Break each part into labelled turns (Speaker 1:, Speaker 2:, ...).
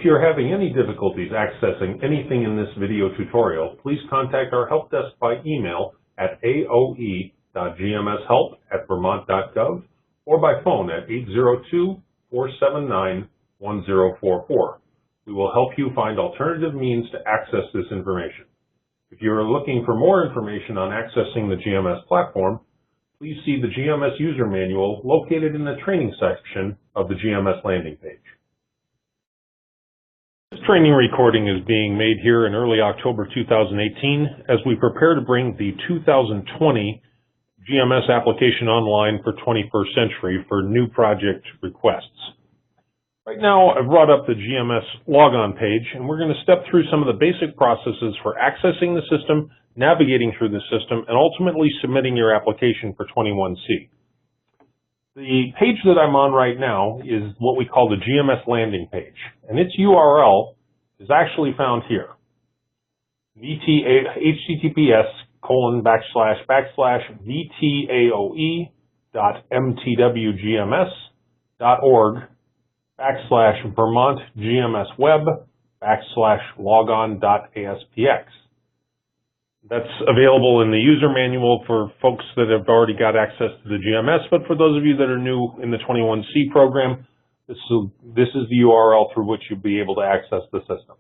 Speaker 1: If you're having any difficulties accessing anything in this video tutorial, please contact our help desk by email at aoe.gmshelp@vermont.gov or by phone at 802-479-1044. We will help you find alternative means to access this information. If you are looking for more information on accessing the GMS platform, please see the GMS user manual located in the training section of the GMS landing page. This training recording is being made here in early October 2018 as we prepare to bring the 2020 GMS application online for 21st Century for new project requests. Right now, I've brought up the GMS Logon page, and we're going to step through some of the basic processes for accessing the system, navigating through the system, and ultimately submitting your application for 21C. The page that I'm on right now is what we call the GMS Landing Page, and its URL is actually found here. https://vtaoe.mtwgms.org/vermontgmsweb/logon.aspx. That's available in the user manual for folks that have already got access to the GMS, but for those of you that are new in the 21C program, this is the URL through which you'll be able to access the system.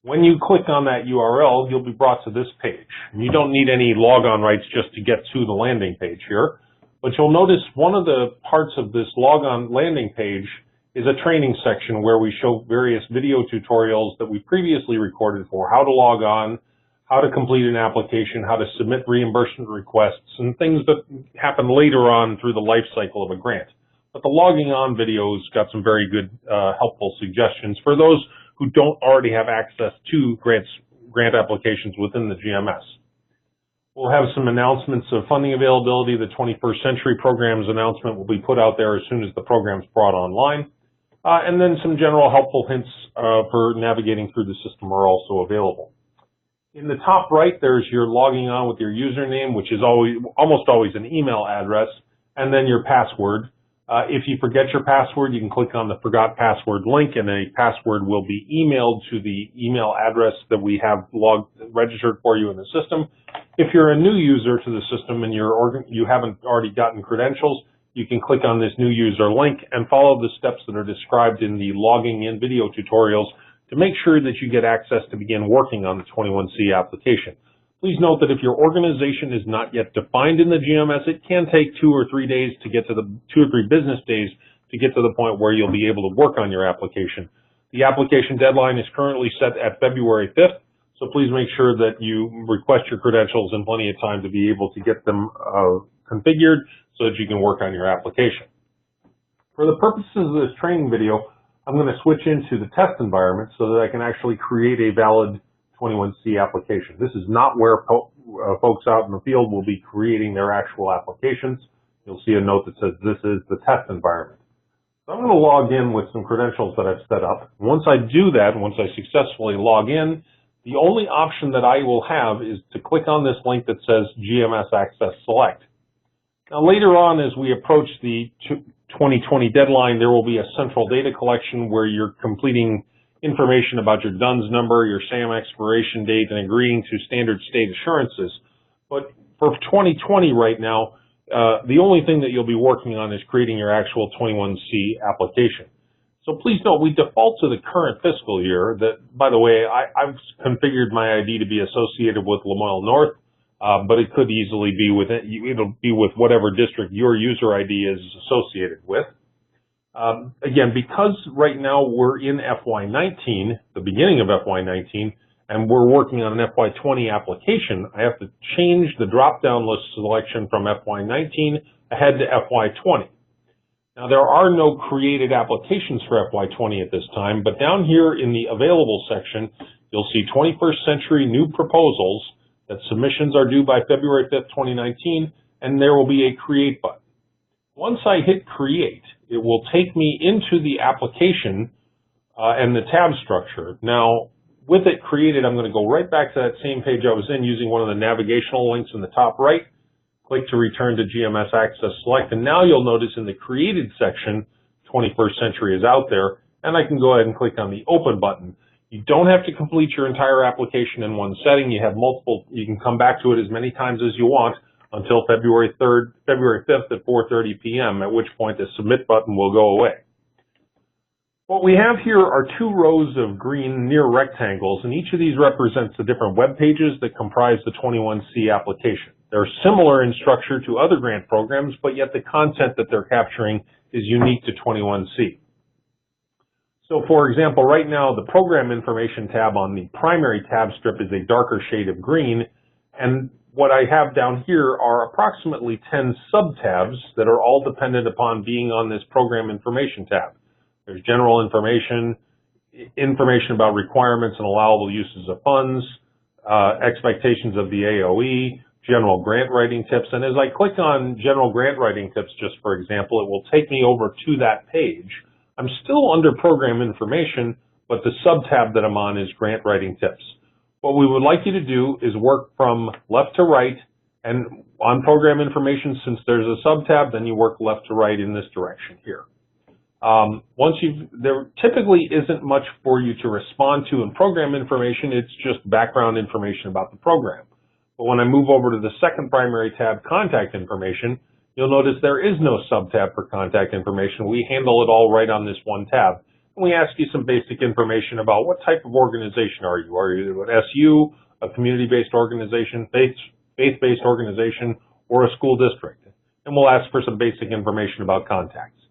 Speaker 1: When you click on that URL, you'll be brought to this page. And you don't need any logon rights just to get to the landing page here, but you'll notice one of the parts of this logon landing page is a training section where we show various video tutorials that we previously recorded for how to log on, how to complete an application, how to submit reimbursement requests, and things that happen later on through the life cycle of a grant. But the logging on video's got some very good, helpful suggestions for those who don't already have access to grant applications within the GMS. We'll have some announcements of funding availability. The 21st Century Program's announcement will be put out there as soon as the program's brought online. And then some general helpful hints for navigating through the system are also available. In the top right, there's your logging on with your username, which is almost always an email address, and then your password. If you forget your password, you can click on the Forgot Password link, and a password will be emailed to the email address that we have registered for you in the system. If you're a new user to the system and you haven't already gotten credentials, you can click on this new user link and follow the steps that are described in the logging in video tutorials to make sure that you get access to begin working on the 21C application. Please note that if your organization is not yet defined in the GMS, it can take 2 or 3 days to get to the 2 or 3 business days to get to the point where you'll be able to work on your application. The application deadline is currently set at February 5th, so please make sure that you request your credentials in plenty of time to be able to get them configured so that you can work on your application. For the purposes of this training video, I'm going to switch into the test environment so that I can actually create a valid 21C application. This is not where folks out in the field will be creating their actual applications. You'll see a note that says this is the test environment. So I'm going to log in with some credentials that I've set up. Once I do that, once I successfully log in, the only option that I will have is to click on this link that says GMS Access Select. Now later on, as we approach the 2020 deadline, there will be a central data collection where you're completing information about your DUNS number, your SAM expiration date, and agreeing to standard state assurances. But for 2020 right now, the only thing that you'll be working on is creating your actual 21C application. So please note, we default to the current fiscal year. That, by the way, I've configured my ID to be associated with Lamoille North, but it could easily be with it'll be with whatever district your user ID is associated with. Again, because right now we're in FY19, the beginning of FY19, and we're working on an FY20 application, I have to change the drop-down list selection from FY19 ahead to FY20. Now, there are no created applications for FY20 at this time, but down here in the Available section, you'll see 21st Century New Proposals, that submissions are due by February 5th, 2019, and there will be a Create button. Once I hit Create, it will take me into the application and the tab structure. Now, with it created, I'm going to go right back to that same page I was in using one of the navigational links in the top right. Click to return to GMS Access Select, and now you'll notice in the Created section, 21st Century is out there, and I can go ahead and click on the Open button. You don't have to complete your entire application in one setting. You have multiple, you can come back to it as many times as you want until February 5th at 4:30 p.m., at which point the Submit button will go away. What we have here are two rows of green near rectangles, and each of these represents the different web pages that comprise the 21C application. They're similar in structure to other grant programs, but yet the content that they're capturing is unique to 21C. So for example, right now the Program Information tab on the primary tab strip is a darker shade of green, and what I have down here are approximately 10 sub-tabs that are all dependent upon being on this Program Information tab. There's general information, information about requirements and allowable uses of funds, expectations of the AOE, general grant writing tips, and as I click on general grant writing tips, just for example, it will take me over to that page. I'm still under Program Information, but the sub-tab that I'm on is Grant Writing Tips. What we would like you to do is work from left to right, and on Program Information, since there's a sub-tab, then you work left to right in this direction here. There typically isn't much for you to respond to in Program Information. It's just background information about the program. But when I move over to the second primary tab, Contact Information, you'll notice there is no sub-tab for contact information. We handle it all right on this one tab. And we ask you some basic information about what type of organization are you? Are you an SU, a community-based organization, faith-based organization, or a school district? And we'll ask for some basic information about contacts.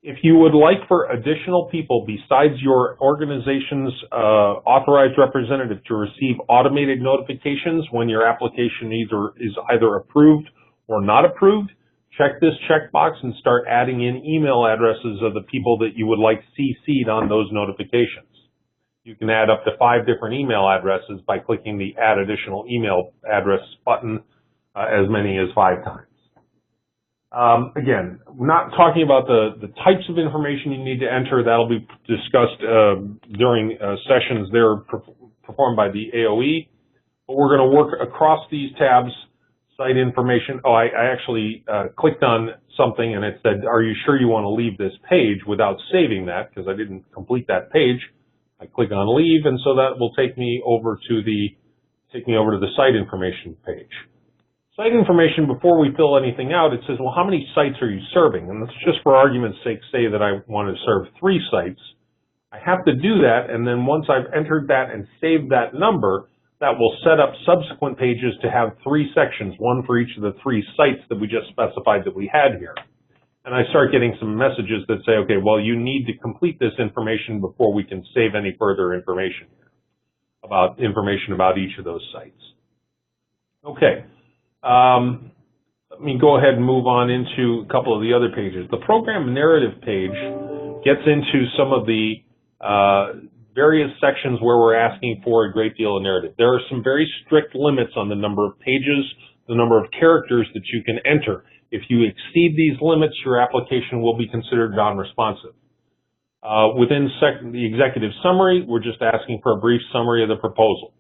Speaker 1: If you would like for additional people besides your organization's authorized representative to receive automated notifications when your application is either approved or not approved, check this checkbox and start adding in email addresses of the people that you would like CC'd on those notifications. You can add up to 5 different email addresses by clicking the Add Additional Email Address button as many as 5 times. Again, we're not talking about the types of information you need to enter. That'll be discussed during sessions there performed by the AOE. But we're going to work across these tabs. Site information. Oh, I actually clicked on something and it said, are you sure you want to leave this page, without saving that because I didn't complete that page. I click on leave, and so that will take me over to the site information page. Site information, before we fill anything out, it says, well, how many sites are you serving? And let's just for argument's sake say that I want to serve 3 sites. I have to do that, and then once I've entered that and saved that number, that will set up subsequent pages to have 3 sections, one for each of the 3 sites that we just specified that we had here. And I start getting some messages that say, okay, well, you need to complete this information before we can save any further information here about each of those sites. Okay. Let me go ahead and move on into a couple of the other pages. The program narrative page gets into some of the various sections where we're asking for a great deal of narrative. There are some very strict limits on the number of pages, the number of characters that you can enter. If you exceed these limits, your application will be considered non-responsive. Within the executive summary, we're just asking for a brief summary of the proposal.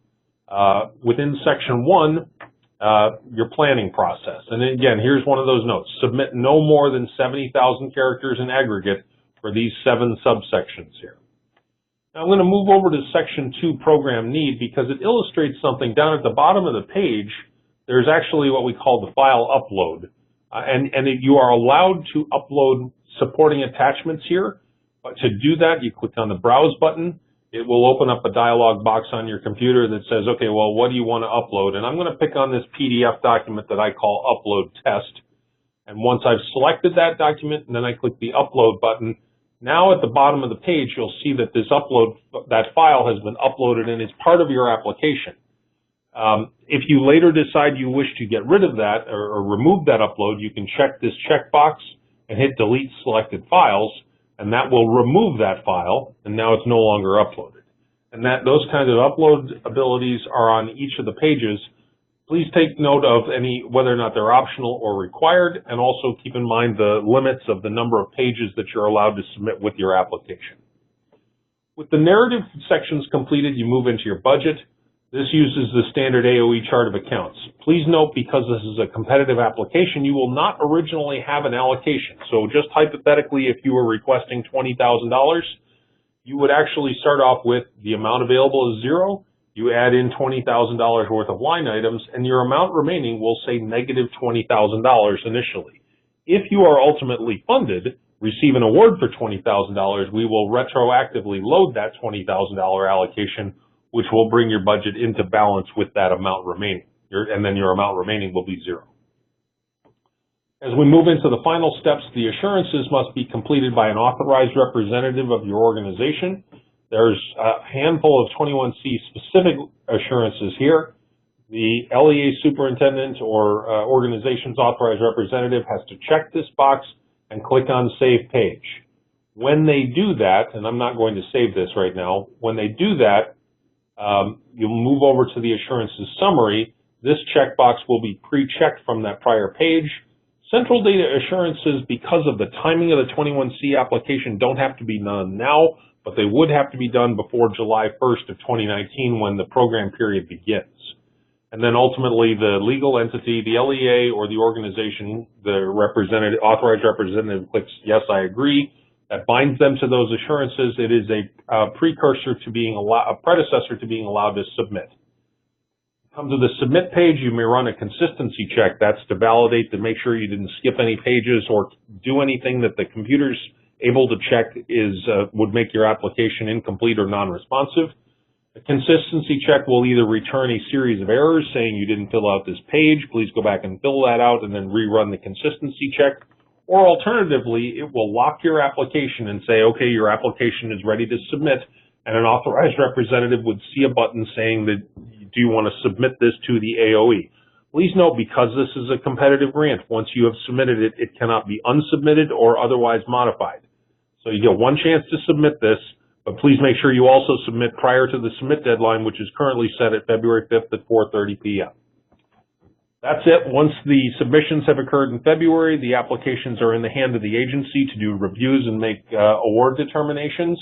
Speaker 1: Within section 1, your planning process. And again, here's one of those notes. Submit no more than 70,000 characters in aggregate for these 7 subsections here. Now I'm going to move over to section 2, program need, because it illustrates something. Down at the bottom of the page, there's actually what we call the file upload. And you are allowed to upload supporting attachments here. But to do that, you click on the Browse button. It will open up a dialog box on your computer that says, okay, well, what do you want to upload? And I'm going to pick on this PDF document that I call Upload Test. And once I've selected that document, and then I click the Upload button, now at the bottom of the page, you'll see that that file has been uploaded and is part of your application. If you later decide you wish to get rid of that or remove that upload, you can check this checkbox and hit Delete Selected Files, and that will remove that file, and now it's no longer uploaded. And those kinds of upload abilities are on each of the pages. Please take note of whether or not they're optional or required, and also keep in mind the limits of the number of pages that you're allowed to submit with your application. With the narrative sections completed, you move into your budget. This uses the standard AOE chart of accounts. Please note, because this is a competitive application, you will not originally have an allocation. So just hypothetically, if you were requesting $20,000, you would actually start off with the amount available is zero. You add in $20,000 worth of line items, and your amount remaining will say negative $20,000 initially. If you are ultimately funded, receive an award for $20,000, we will retroactively load that $20,000 allocation, which will bring your budget into balance with that amount remaining. And then your amount remaining will be zero. As we move into the final steps, the assurances must be completed by an authorized representative of your organization. There's a handful of 21C specific assurances here. The LEA superintendent or organization's authorized representative has to check this box and click on Save Page. When they do that, and I'm not going to save this right now, when they do that, you'll move over to the assurances summary. This checkbox will be pre-checked from that prior page. Central data assurances, because of the timing of the 21C application, don't have to be done now, but they would have to be done before July 1st of 2019 when the program period begins. And then ultimately the legal entity, the LEA or the organization, the authorized representative clicks yes, I agree. That binds them to those assurances. It is a precursor to being a predecessor to being allowed to submit. Come to the submit page, you may run a consistency check. That's to validate to make sure you didn't skip any pages or do anything that the computer's able to check would make your application incomplete or non-responsive. A consistency check will either return a series of errors saying you didn't fill out this page, please go back and fill that out and then rerun the consistency check. Or alternatively, it will lock your application and say, okay, your application is ready to submit, and an authorized representative would see a button saying that, do you want to submit this to the AOE? Please note, because this is a competitive grant, once you have submitted it, it cannot be unsubmitted or otherwise modified. So you get one chance to submit this, but please make sure you also submit prior to the submit deadline, which is currently set at February 5th at 4:30 p.m. That's it. Once the submissions have occurred in February, the applications are in the hand of the agency to do reviews and make award determinations.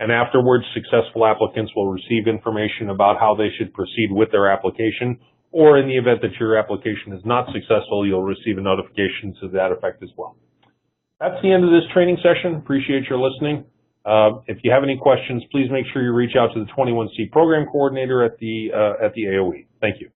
Speaker 1: And afterwards, successful applicants will receive information about how they should proceed with their application. Or in the event that your application is not successful, you'll receive a notification to that effect as well. That's the end of this training session. Appreciate your listening. If you have any questions, please make sure you reach out to the 21C program coordinator at the AOE. Thank you.